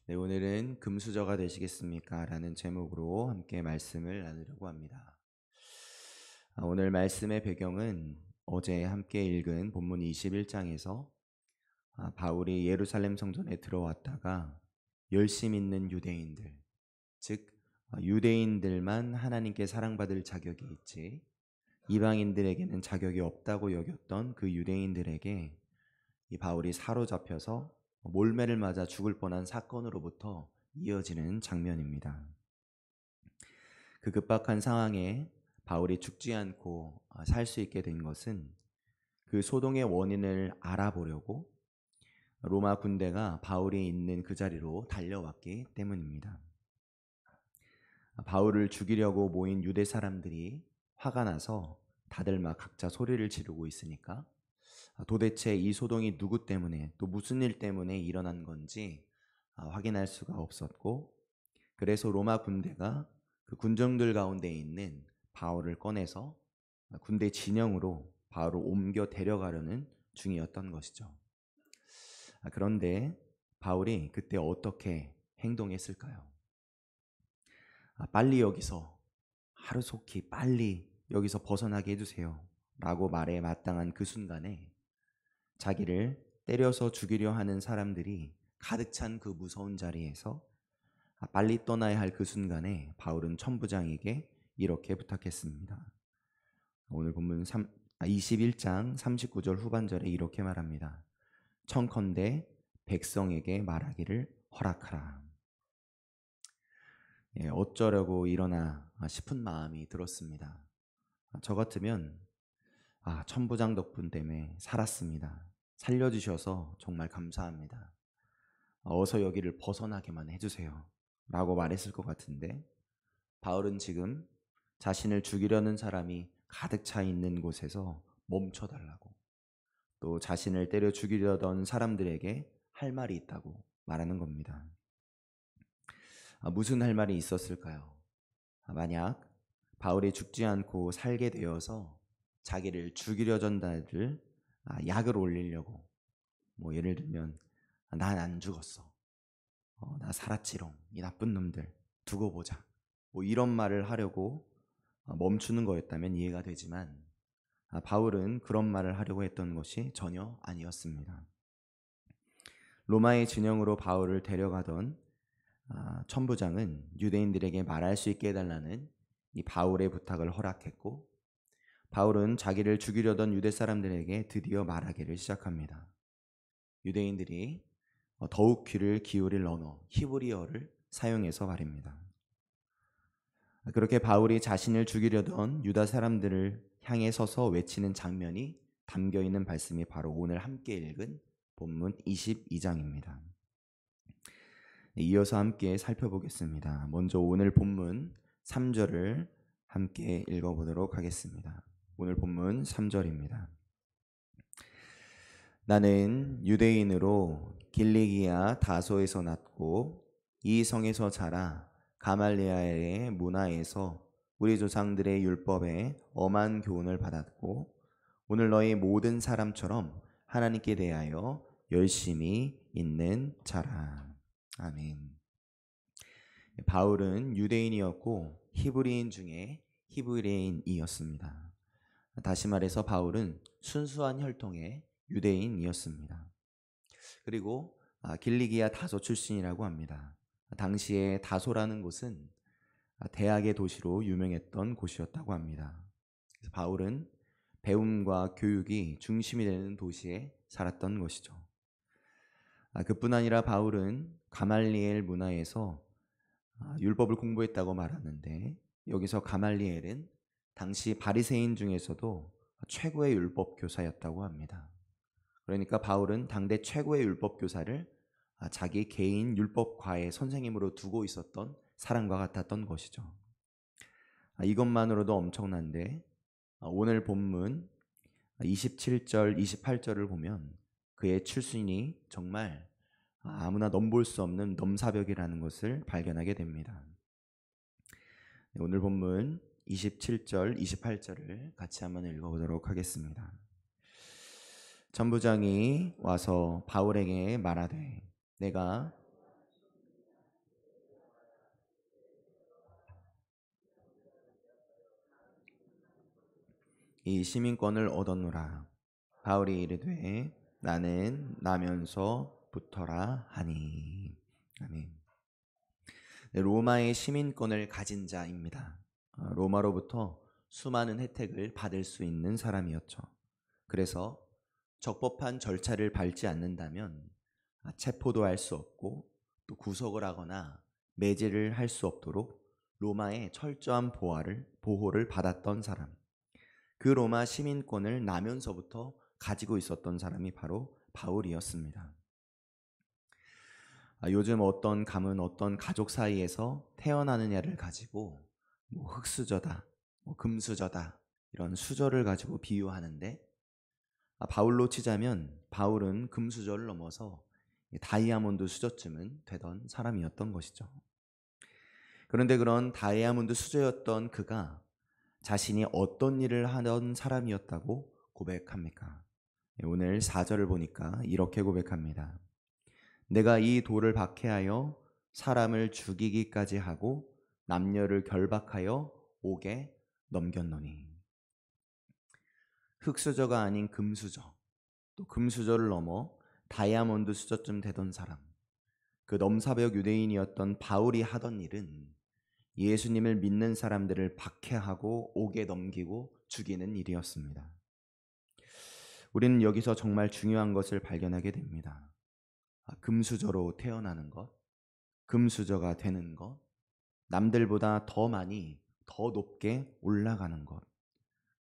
네, 오늘은 금수저가 되시겠습니까? 라는 제목으로 함께 말씀을 나누려고 합니다. 오늘 말씀의 배경은 어제 함께 읽은 본문 21장에서 바울이 예루살렘 성전에 들어왔다가 열심 있는 유대인들, 즉 유대인들만 하나님께 사랑받을 자격이 있지 이방인들에게는 자격이 없다고 여겼던 그 유대인들에게 이 바울이 사로잡혀서 몰매를 맞아 죽을 뻔한 사건으로부터 이어지는 장면입니다. 그 급박한 상황에 바울이 죽지 않고 살 수 있게 된 것은 그 소동의 원인을 알아보려고 로마 군대가 바울이 있는 그 자리로 달려왔기 때문입니다. 바울을 죽이려고 모인 유대 사람들이 화가 나서 다들 막 각자 소리를 지르고 있으니까 도대체 이 소동이 누구 때문에 또 무슨 일 때문에 일어난 건지 확인할 수가 없었고, 그래서 로마 군대가 그 군정들 가운데 있는 바울을 꺼내서 군대 진영으로 바울을 옮겨 데려가려는 중이었던 것이죠. 그런데 바울이 그때 어떻게 행동했을까요? 빨리 여기서 하루속히 빨리 여기서 벗어나게 해주세요 라고 말에 마땅한 그 순간에 자기를 때려서 죽이려 하는 사람들이 가득 찬 그 무서운 자리에서 빨리 떠나야 할 그 순간에 바울은 천부장에게 이렇게 부탁했습니다. 오늘 본문 21장 39절 후반절에 이렇게 말합니다. 청컨대 백성에게 말하기를 허락하라. 어쩌려고 일어나 싶은 마음이 들었습니다. 저 같으면 천부장 덕분 때문에 살았습니다. 살려주셔서 정말 감사합니다. 어서 여기를 벗어나게만 해주세요 라고 말했을 것 같은데, 바울은 지금 자신을 죽이려는 사람이 가득 차 있는 곳에서 멈춰달라고, 또 자신을 때려 죽이려던 사람들에게 할 말이 있다고 말하는 겁니다. 무슨 할 말이 있었을까요? 만약 바울이 죽지 않고 살게 되어서 자기를 죽이려던 자들 약을 올리려고, 예를 들면 난 안 죽었어, 나 살았지롱, 이 나쁜 놈들 두고 보자, 이런 말을 하려고 멈추는 거였다면 이해가 되지만, 바울은 그런 말을 하려고 했던 것이 전혀 아니었습니다. 로마의 진영으로 바울을 데려가던 천부장은 유대인들에게 말할 수 있게 해달라는 이 바울의 부탁을 허락했고, 바울은 자기를 죽이려던 유대 사람들에게 드디어 말하기를 시작합니다. 유대인들이 더욱 귀를 기울일 언어 히브리어를 사용해서 말입니다. 그렇게 바울이 자신을 죽이려던 유다 사람들을 향해 서서 외치는 장면이 담겨 있는 말씀이 바로 오늘 함께 읽은 본문 22장입니다. 이어서 함께 살펴보겠습니다. 먼저 오늘 본문 3절을 함께 읽어보도록 하겠습니다. 오늘 본문 3절입니다. 나는 유대인으로 길리기아 다소에서 났고 이 성에서 자라 가말리엘의 문화에서 우리 조상들의 율법에 엄한 교훈을 받았고 오늘 너희 모든 사람처럼 하나님께 대하여 열심히 있는 자라. 아멘. 바울은 유대인이었고 히브리인 중에 히브리인이었습니다. 다시 말해서 바울은 순수한 혈통의 유대인이었습니다. 그리고 길리기아 다소 출신이라고 합니다. 당시에 다소라는 곳은 대학의 도시로 유명했던 곳이었다고 합니다. 그래서 바울은 배움과 교육이 중심이 되는 도시에 살았던 것이죠. 그뿐 아니라 바울은 가말리엘 문화에서 율법을 공부했다고 말하는데, 여기서 가말리엘은 당시 바리새인 중에서도 최고의 율법 교사였다고 합니다. 그러니까 바울은 당대 최고의 율법 교사를 자기 개인 율법과의 선생님으로 두고 있었던 사람과 같았던 것이죠. 이것만으로도 엄청난데 오늘 본문 27절, 28절을 보면 그의 출신이 정말 아무나 넘볼 수 없는 넘사벽이라는 것을 발견하게 됩니다. 오늘 본문 27절, 28절을 같이 한번 읽어보도록 하겠습니다. 천부장이 와서 바울에게 말하되 내가 이 시민권을 얻었노라. 바울이 이르되 나는 나면서부터라 하니. 아멘. 네, 로마의 시민권을 가진 자입니다. 로마로부터 수많은 혜택을 받을 수 있는 사람이었죠. 그래서 적법한 절차를 밟지 않는다면 체포도 할 수 없고 또 구속을 하거나 매제를 할 수 없도록 로마의 철저한 보호를 받았던 사람. 그 로마 시민권을 나면서부터 가지고 있었던 사람이 바로 바울이었습니다. 요즘 어떤 가문, 어떤 가족 사이에서 태어나느냐를 가지고 흙수저다, 금수저다 이런 수저를 가지고 비유하는데, 바울로 치자면 바울은 금수저를 넘어서 다이아몬드 수저쯤은 되던 사람이었던 것이죠. 그런데 그런 다이아몬드 수저였던 그가 자신이 어떤 일을 하던 사람이었다고 고백합니까? 오늘 4절을 보니까 이렇게 고백합니다. 내가 이 돌을 박해하여 사람을 죽이기까지 하고 남녀를 결박하여 옥에 넘겼노니. 흙수저가 아닌 금수저, 또 금수저를 넘어 다이아몬드 수저쯤 되던 사람, 그 넘사벽 유대인이었던 바울이 하던 일은 예수님을 믿는 사람들을 박해하고 옥에 넘기고 죽이는 일이었습니다. 우리는 여기서 정말 중요한 것을 발견하게 됩니다. 금수저로 태어나는 것, 금수저가 되는 것, 남들보다 더 많이, 더 높게 올라가는 것,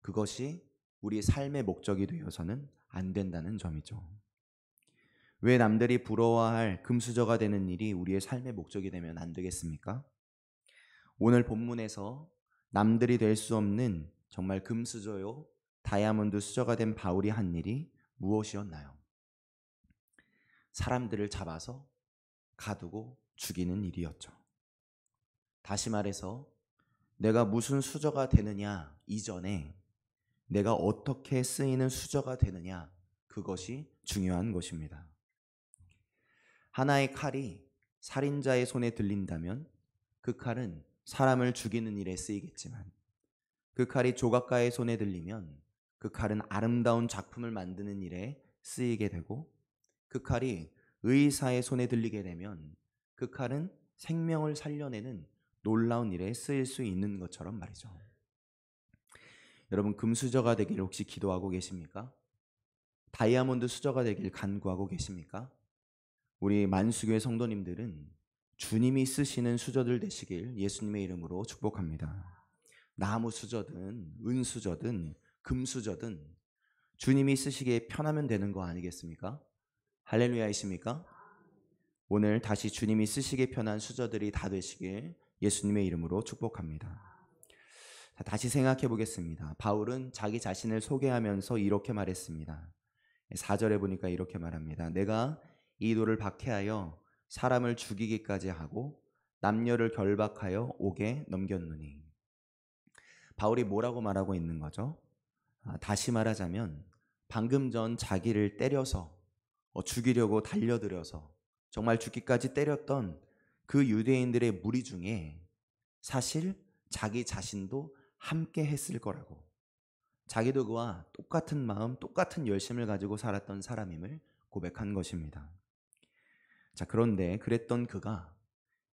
그것이 우리 삶의 목적이 되어서는 안 된다는 점이죠. 왜 남들이 부러워할 금수저가 되는 일이 우리의 삶의 목적이 되면 안 되겠습니까? 오늘 본문에서 남들이 될 수 없는 정말 금수저요, 다이아몬드 수저가 된 바울이 한 일이 무엇이었나요? 사람들을 잡아서 가두고 죽이는 일이었죠. 다시 말해서 내가 무슨 수저가 되느냐 이전에 내가 어떻게 쓰이는 수저가 되느냐, 그것이 중요한 것입니다. 하나의 칼이 살인자의 손에 들린다면 그 칼은 사람을 죽이는 일에 쓰이겠지만, 그 칼이 조각가의 손에 들리면 그 칼은 아름다운 작품을 만드는 일에 쓰이게 되고, 그 칼이 의사의 손에 들리게 되면 그 칼은 생명을 살려내는 놀라운 일에 쓰일 수 있는 것처럼 말이죠. 여러분, 금수저가 되길 혹시 기도하고 계십니까? 다이아몬드 수저가 되길 간구하고 계십니까? 우리 만수교회 성도님들은 주님이 쓰시는 수저들 되시길 예수님의 이름으로 축복합니다. 나무 수저든 은수저든 금수저든 주님이 쓰시기에 편하면 되는 거 아니겠습니까? 할렐루야이십니까? 오늘 다시 주님이 쓰시기에 편한 수저들이 다 되시길 예수님의 이름으로 축복합니다. 다시 생각해 보겠습니다. 바울은 자기 자신을 소개하면서 이렇게 말했습니다. 4절에 보니까 이렇게 말합니다. 내가 이 돌을 박해하여 사람을 죽이기까지 하고 남녀를 결박하여 옥에 넘겼느니. 바울이 뭐라고 말하고 있는 거죠? 다시 말하자면 방금 전 자기를 때려서 죽이려고 달려들어서 정말 죽기까지 때렸던 그 유대인들의 무리 중에 사실 자기 자신도 함께 했을 거라고, 자기도 그와 똑같은 마음, 똑같은 열심을 가지고 살았던 사람임을 고백한 것입니다. 자, 그런데 그랬던 그가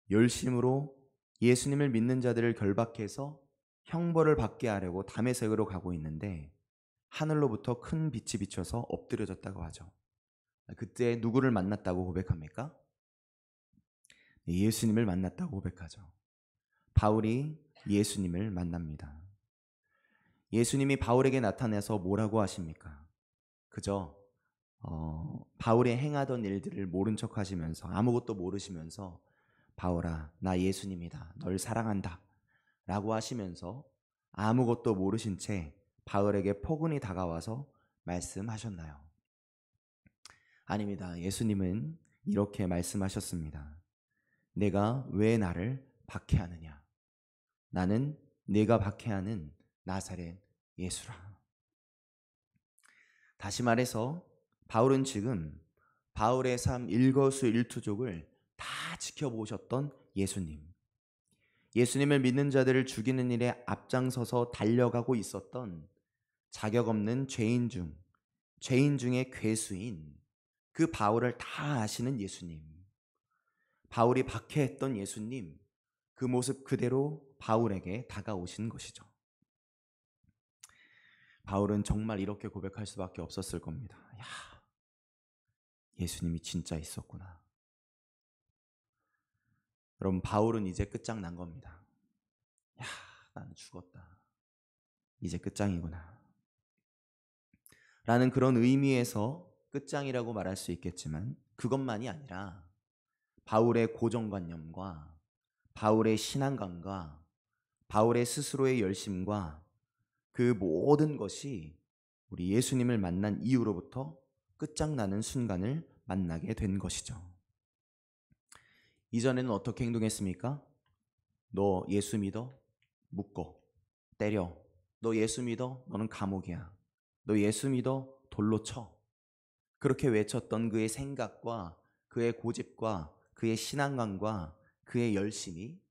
열심으로 예수님을 믿는 자들을 결박해서 형벌을 받게 하려고 다메섹으로 가고 있는데 하늘로부터 큰 빛이 비춰서 엎드려졌다고 하죠. 그때 누구를 만났다고 고백합니까? 예수님을 만났다고 고백하죠. 바울이 예수님을 만납니다. 예수님이 바울에게 나타나서 뭐라고 하십니까? 그저 바울이 행하던 일들을 모른 척 하시면서, 아무것도 모르시면서 바울아, 나 예수님이다, 널 사랑한다 라고 하시면서 아무것도 모르신 채 바울에게 포근히 다가와서 말씀하셨나요? 아닙니다. 예수님은 이렇게 말씀하셨습니다. 내가 왜 나를 박해하느냐? 나는 네가 박해하는 나사렛 예수라. 다시 말해서 바울은 지금 바울의 삶 일거수일투족을 다 지켜보셨던 예수님, 예수님을 믿는 자들을 죽이는 일에 앞장서서 달려가고 있었던 자격 없는 죄인 중에 괴수인 그 바울을 다 아시는 예수님, 바울이 박해했던 예수님, 그 모습 그대로 바울에게 다가오신 것이죠. 바울은 정말 이렇게 고백할 수밖에 없었을 겁니다. 야, 예수님이 진짜 있었구나. 여러분, 바울은 이제 끝장난 겁니다. 야, 나는 죽었다. 이제 끝장이구나. 라는 그런 의미에서 끝장이라고 말할 수 있겠지만 그것만이 아니라 바울의 고정관념과 바울의 신앙감과 바울의 스스로의 열심과 그 모든 것이 우리 예수님을 만난 이후로부터 끝장나는 순간을 만나게 된 것이죠. 이전에는 어떻게 행동했습니까? 너 예수 믿어? 묶어, 때려. 너 예수 믿어? 너는 감옥이야. 너 예수 믿어? 돌로 쳐. 그렇게 외쳤던 그의 생각과 그의 고집과 그의 신앙감과 그의 열심이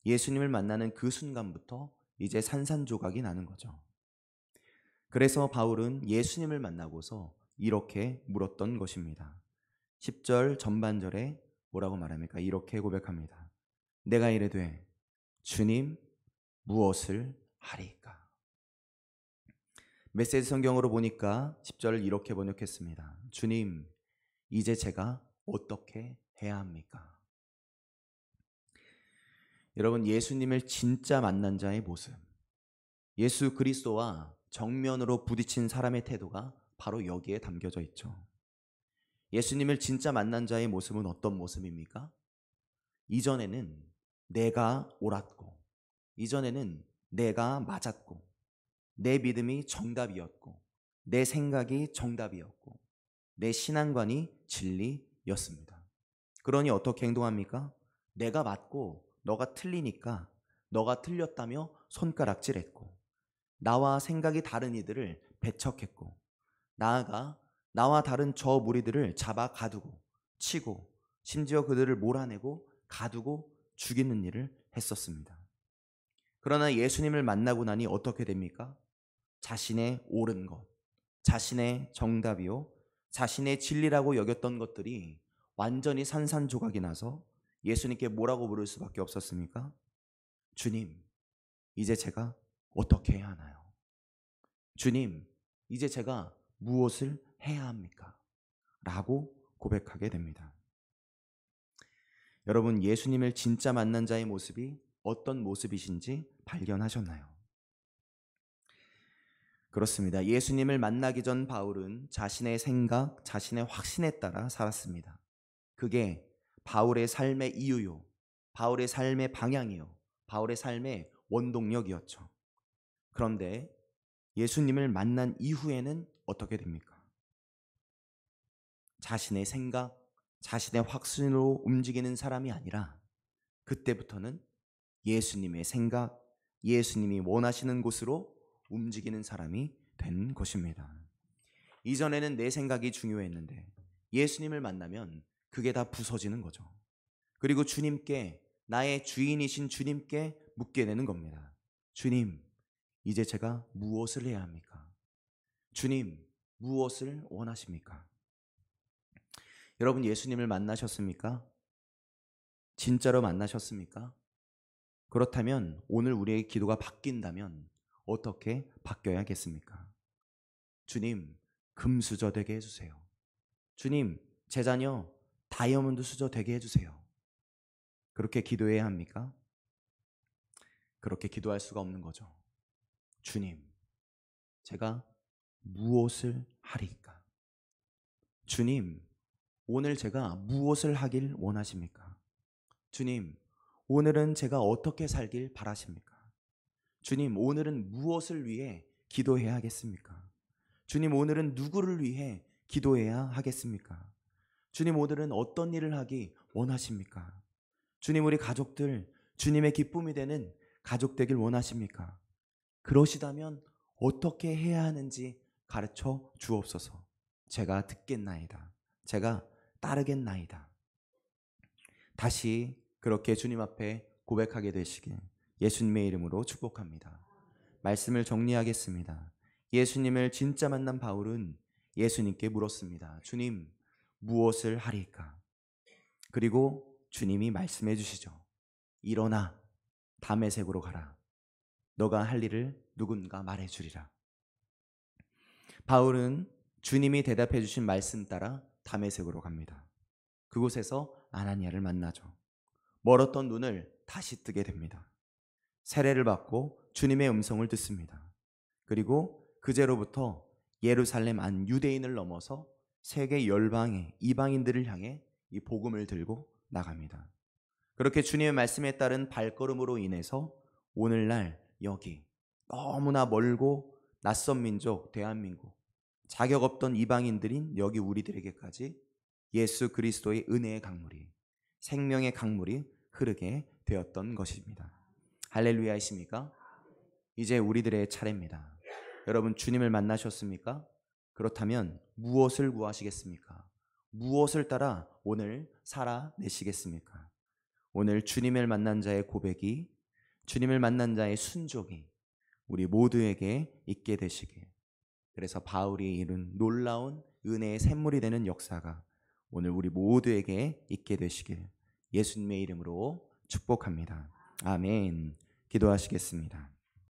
예수님을 만나는 그 순간부터 이제 산산조각이 나는 거죠. 그래서 바울은 예수님을 만나고서 이렇게 물었던 것입니다. 10절 전반절에 뭐라고 말합니까? 이렇게 고백합니다. 내가 이르되 주님 무엇을 하리까? 메시지 성경으로 보니까 10절을 이렇게 번역했습니다. 주님, 이제 제가 어떻게 해야 합니까? 여러분, 예수님을 진짜 만난 자의 모습, 예수 그리스도와 정면으로 부딪힌 사람의 태도가 바로 여기에 담겨져 있죠. 예수님을 진짜 만난 자의 모습은 어떤 모습입니까? 이전에는 내가 옳았고, 이전에는 내가 맞았고, 내 믿음이 정답이었고, 내 생각이 정답이었고, 내 신앙관이 진리였습니다. 그러니 어떻게 행동합니까? 내가 맞고 너가 틀리니까 너가 틀렸다며 손가락질했고, 나와 생각이 다른 이들을 배척했고, 나아가 나와 다른 저 무리들을 잡아 가두고 치고 심지어 그들을 몰아내고 가두고 죽이는 일을 했었습니다. 그러나 예수님을 만나고 나니 어떻게 됩니까? 자신의 옳은 것, 자신의 정답이요, 자신의 진리라고 여겼던 것들이 완전히 산산조각이 나서 예수님께 뭐라고 부를 수밖에 없었습니까? 주님, 이제 제가 어떻게 해야 하나요? 주님, 이제 제가 무엇을 해야 합니까? 라고 고백하게 됩니다. 여러분, 예수님을 진짜 만난 자의 모습이 어떤 모습이신지 발견하셨나요? 그렇습니다. 예수님을 만나기 전 바울은 자신의 생각, 자신의 확신에 따라 살았습니다. 그게 바울의 삶의 이유요, 바울의 삶의 방향이요, 바울의 삶의 원동력이었죠. 그런데 예수님을 만난 이후에는 어떻게 됩니까? 자신의 생각, 자신의 확신으로 움직이는 사람이 아니라 그때부터는 예수님의 생각, 예수님이 원하시는 곳으로 움직이는 사람이 된 것입니다. 이전에는 내 생각이 중요했는데 예수님을 만나면 그게 다 부서지는 거죠. 그리고 주님께, 나의 주인이신 주님께 묻게 되는 겁니다. 주님, 이제 제가 무엇을 해야 합니까? 주님, 무엇을 원하십니까? 여러분, 예수님을 만나셨습니까? 진짜로 만나셨습니까? 그렇다면 오늘 우리의 기도가 바뀐다면 어떻게 바뀌어야겠습니까? 주님, 금수저 되게 해주세요. 주님, 제 자녀 다이아몬드 수저 되게 해주세요. 그렇게 기도해야 합니까? 그렇게 기도할 수가 없는 거죠. 주님, 제가 무엇을 하리까? 주님, 오늘 제가 무엇을 하길 원하십니까? 주님, 오늘은 제가 어떻게 살길 바라십니까? 주님, 오늘은 무엇을 위해 기도해야 하겠습니까? 주님, 오늘은 누구를 위해 기도해야 하겠습니까? 주님, 오늘은 어떤 일을 하기 원하십니까? 주님, 우리 가족들 주님의 기쁨이 되는 가족 되길 원하십니까? 그러시다면 어떻게 해야 하는지 가르쳐 주옵소서. 제가 듣겠나이다. 제가 따르겠나이다. 다시 그렇게 주님 앞에 고백하게 되시길 예수님의 이름으로 축복합니다. 말씀을 정리하겠습니다. 예수님을 진짜 만난 바울은 예수님께 물었습니다. 주님, 무엇을 하리까? 그리고 주님이 말씀해 주시죠. 일어나 다메섹으로 가라. 너가 할 일을 누군가 말해 주리라. 바울은 주님이 대답해 주신 말씀 따라 다메섹으로 갑니다. 그곳에서 아나니아를 만나죠. 멀었던 눈을 다시 뜨게 됩니다. 세례를 받고 주님의 음성을 듣습니다. 그리고 그제로부터 예루살렘 안 유대인을 넘어서 세계 열방의 이방인들을 향해 이 복음을 들고 나갑니다. 그렇게 주님의 말씀에 따른 발걸음으로 인해서 오늘날 여기 너무나 멀고 낯선 민족 대한민국, 자격 없던 이방인들인 여기 우리들에게까지 예수 그리스도의 은혜의 강물이, 생명의 강물이 흐르게 되었던 것입니다. 할렐루야이십니까? 이제 우리들의 차례입니다. 여러분, 주님을 만나셨습니까? 그렇다면 무엇을 구하시겠습니까? 무엇을 따라 오늘 살아내시겠습니까? 오늘 주님을 만난 자의 고백이, 주님을 만난 자의 순종이 우리 모두에게 있게 되시길, 그래서 바울이 이룬 놀라운 은혜의 샘물이 되는 역사가 오늘 우리 모두에게 있게 되시길 예수님의 이름으로 축복합니다. 아멘. 기도하시겠습니다.